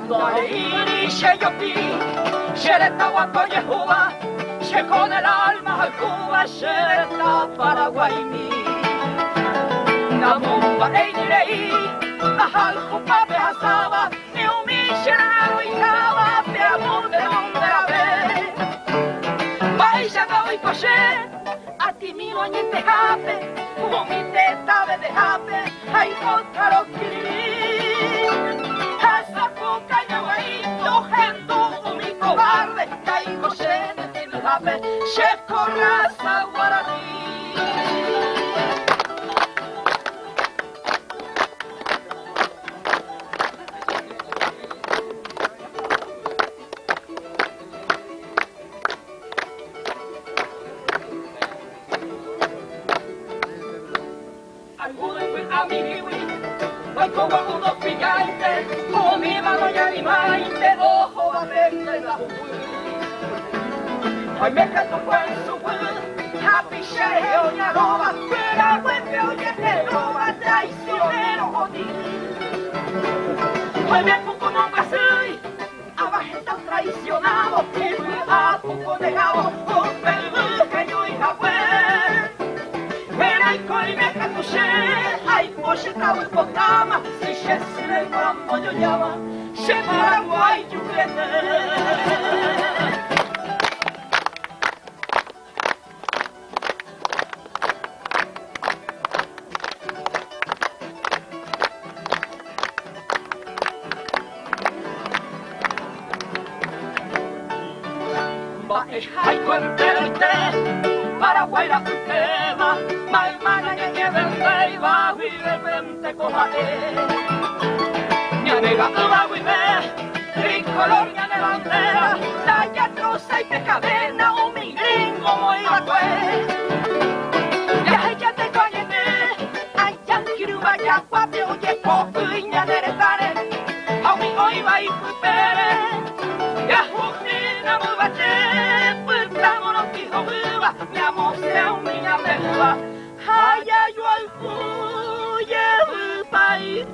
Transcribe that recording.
Dareiri Sheyopi, Shereta Guatoyehua, She con el alma al Cuba, Shereta Paraguaymi. Namumba Einirei, Ahal Jupape Hasaba, Neumi Sheraro y Java, Peamonte Monderabe. Baisha Gawi Koshe, Atimino Añete Jape, Umite Tabe de Jape, Hay Otaro Kiri. Hasaku Kayawaí, Tojendo, Umi Cobarde, Caigo Shene, Tilhape, Sheko Raza Guaraní. Hoy me canto con su will, happy share, oña roba, fuera vuelve, oye, te roba, traicionero, jodido. Hoy me pongo nombre así, abajo está traicionado, y fui a poco dejado, un peluqueño y jabue. Pero hay coi me canto share, hay poche tau y potama, si se sile el mambo yo llama, se Paraguay yuguete. Hay cuentelte, Paraguay la tema, Maimana que vende y va y de repente cojae. Ña nega va y ve, tricolor ña de bandera, talla troza y te cadena, un mi gringo muy bacue. Ya ella te coñete, ay ya kiruba ya guape, oye poco y ña de retare, a mi hoy va y pupere, ya justina muy bate. Mi amor sea un niña perra, ay, ay, yo al cuye, país.